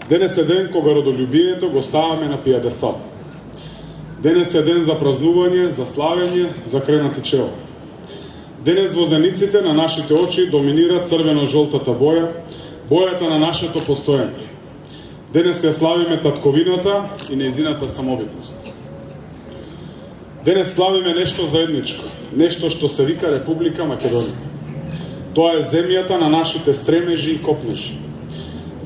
Денес е ден кога родолюбието го ставаме на пиедестал. Денес е ден за празнување, за славење, за кренати чела. Денес во зениците на нашите очи доминира црвено-жолтата боја, бојата на нашето постоење. Денес ја славиме татковината и нејзината самобитност. Денес славиме нешто заедничко, нешто што се вика Република Македонија. Тоа е земјата на нашите стремежи и копнежи.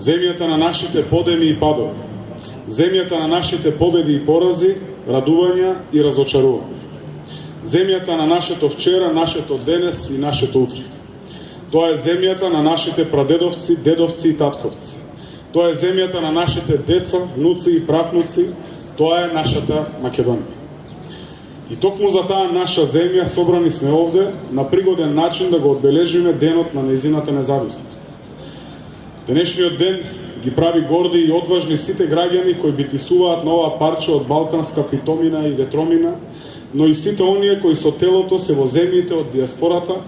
Земјата на нашите подеми и падови. Земјата на нашите победи и порази, радувања и разочарувања. Земјата на нашето вчера, нашето денес и нашето утре. Тоа е земјата на нашите прадедовци, дедовци и татковци. Тоа е земјата на нашите деца, внуци и правнуци. Тоа е нашата Македонија. И токму за таа наша земја собрани сме овде на пригоден начин да го одбележиме денот на нејзината независност. Денешниот ден ги прави горди и одважни сите граѓани кои битисуваат на ова парче од балканска питомина и ветромина, но и сите оние кои со телото се во земјите од диаспората,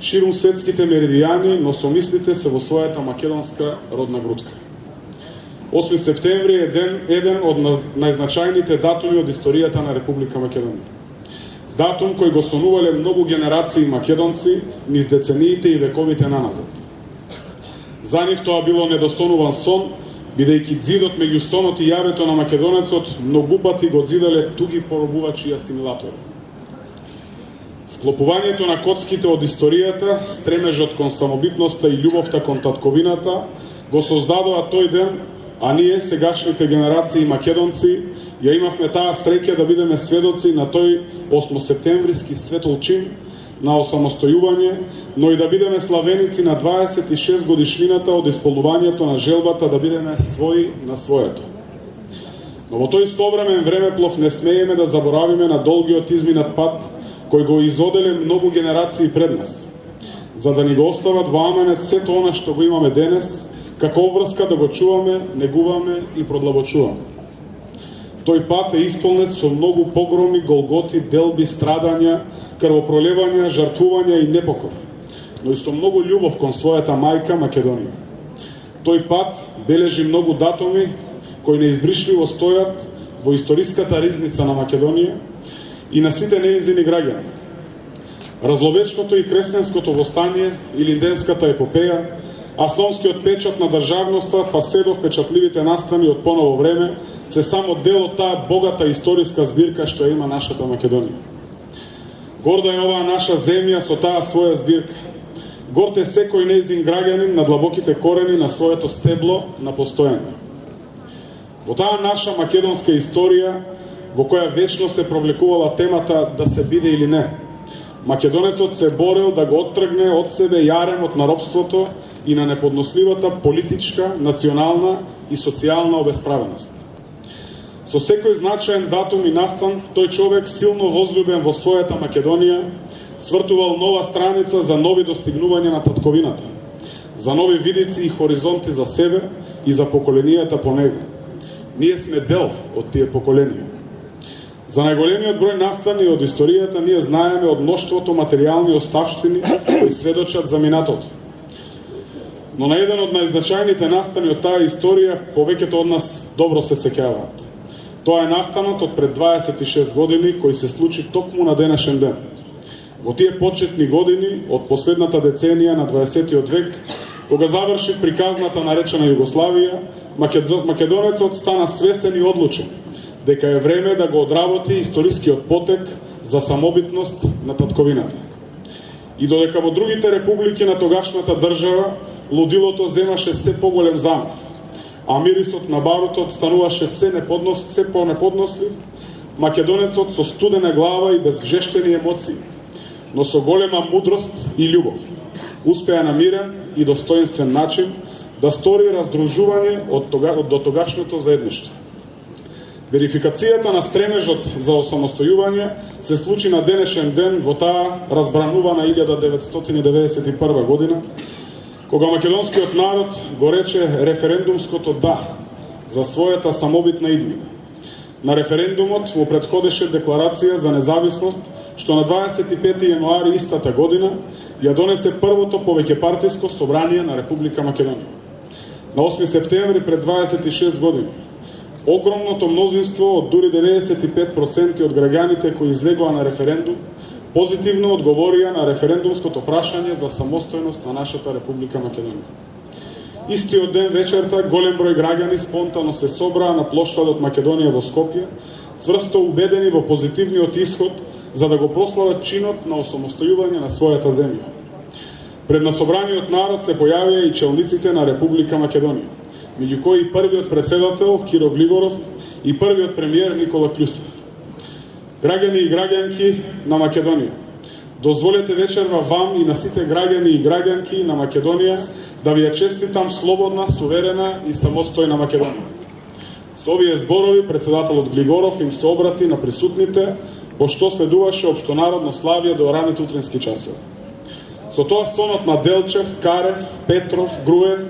ширум светските меридијани, но со мислите се во својата македонска родна грудка. 8 септември е еден од најзначајните датуми од историјата на Република Македонија. Датум кој го сонувале многу генерации македонци низ децениите и вековите наназад. За нив тоа било недосонуван сон, бидејќи зидот меѓу сонот и јавето на македонецот многу пати го зидале туги поробувачи и асимилатори. Склопувањето на коцките од историјата, стремежот кон самобитноста и љубовта кон татковината го создадоа тој ден, а ние, сегашните генерации македонци, ја имавме таа среќа да бидеме сведоци на тој 8 септемвриски светол чин на осамостојување, но и да бидеме славеници на 26 годишнината од исполнувањето на желбата да бидеме своји на своето. Но во тој современ времеплов не смееме да заборавиме на долгиот изминат пат кој го изоделе многу генерации пред нас, за да ни го остават во аманет сето она што го имаме денес, како обврска да го чуваме, негуваме и продлабочуваме. Тој пат е исполнет со многу погроми, голготи, делби, страдања, крвопролевања, жртвувања и непокор, но и со многу љубов кон својата мајка Македонија. Тој пат бележи многу датуми кои неизбришливо стојат во историската ризница на Македонија и на сите нејзини граѓани. Разловечното и крестенското востание и линденската епопеја, асламскиот печат на државноста, па се до впечатливите настани од поново време, се само дел од таа богата историска збирка што има нашата Македонија. Горда е оваа наша земја со таа своја збирка. Горд е секој нејзин граѓанин на длабоките корени на своето стебло на постоење. Во таа наша македонска историја, во која вечно се провлекувала темата да се биде или не, македонецот се борел да го оттргне од себе јаремот на робството и на неподносливата политичка, национална и социјална обесправеност. Со секој значаен датум и настан, тој човек, силно возлюбен во својата Македонија, свртувал нова страница за нови достигнувања на татковината, за нови видици и хоризонти за себе и за поколенијата по него. Ние сме дел од тие поколенија. За најголемиот број настани од историјата ние знаеме од мноштвото материјални оставштини кои сведочат за минатото. Но на еден од најзначајните настани од таа историја повеќето од нас добро се сеќаваат. Тоа е настанот од пред 26 години кој се случи токму на денешен ден. Во тие почетни години од последната деценија на 20 век, кога заврши приказната наречена Југославија, македонецот стана свесен и одлучен дека е време да го одработи историскиот потек за самобитност на татковината. И додека во другите републики на тогашната држава лудилото земаше се поголем замав, а мирисот на барутот стануваше се понеподнослив, македонецот со студена глава и без жештени емоции, но со голема мудрост и љубов, успеа на мирен и достоинствен начин да стори раздружување од дотогашното заедништво. Верификацијата на стремежот за осамостојување се случи на денешен ден во таа разбранувана 1991 година, кога македонскиот народ го рече референдумското да за својата самобитна иднина. На референдумот му претходеше декларација за независност, што на 25 јануари истата година ја донесе првото повеќепартиско собрание на Република Македонија. На 8 септември пред 26 години, огромното мнозинство од дури 95% од граѓаните кои излегоа на референдум позитивно одговорија на референдумското прашање за самостојност на нашата Република Македонија. Истиот ден вечерта голем број граѓани спонтано се собраа на плоштадот Македонија во Скопје, цврсто убедени во позитивниот исход за да го прослават чинот на осамостојување на својата земја. Пред насобраниот народ се појавија и челниците на Република Македонија, меѓу кои првиот председател Киро Глигоров и првиот премиер Никола Клюсев. Граѓани и граѓанки на Македонија, дозволете вечерва вам и на сите граѓани и граѓанки на Македонија да ви ја честитам слободна, суверена и самостојна Македонија. Со овие зборови председателот Глигоров им се обрати на присутните, пошто следуваше општонародно славие до раните утрински часови. Со тоа сонот на Делчев, Карев, Петров, Груев,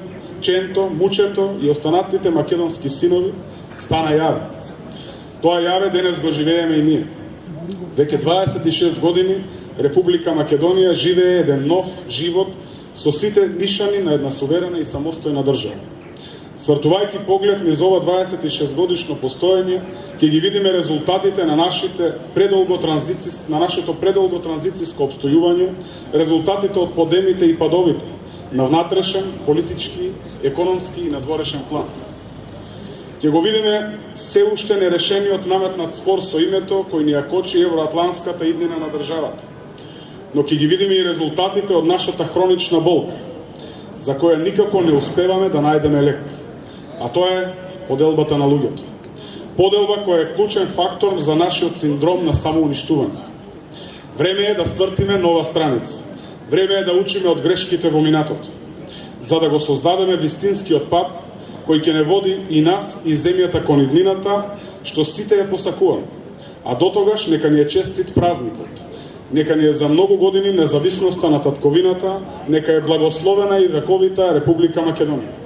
Ченто, Мучето и останатите македонски синови стана јаве. Тоа јаве денес го живееме и ние. Веќе 26 години Република Македонија живее еден нов живот со сите нишани на една суверена и самостојна држава. Свртувајќи поглед низ ова 26 годишно постоење, ќе ги видиме резултатите на нашето предолго транзицијско обстојување, резултатите од подемите и падовите на внатрешен, политички, економски и надворешен план. Ќе го видиме се уште нерешениот наметнат спор со името кој ни ја кочи евроатланската иднина на државата. Но ќе ги видиме и резултатите од нашата хронична болка, за која никако не успеваме да најдеме лек. А тоа е поделбата на луѓето. Поделба која е клучен фактор за нашиот синдром на самоуништување. Време е да свртиме нова страница. Време е да учиме од грешките во минатото, за да го создадеме вистинскиот пат кој ќе не води и нас и земјата кон иднината, што сите ја посакуваме. А дотогаш нека ни е честит празникот. Нека ни е за многу години независноста на татковината, нека е благословена и вековита Република Македонија.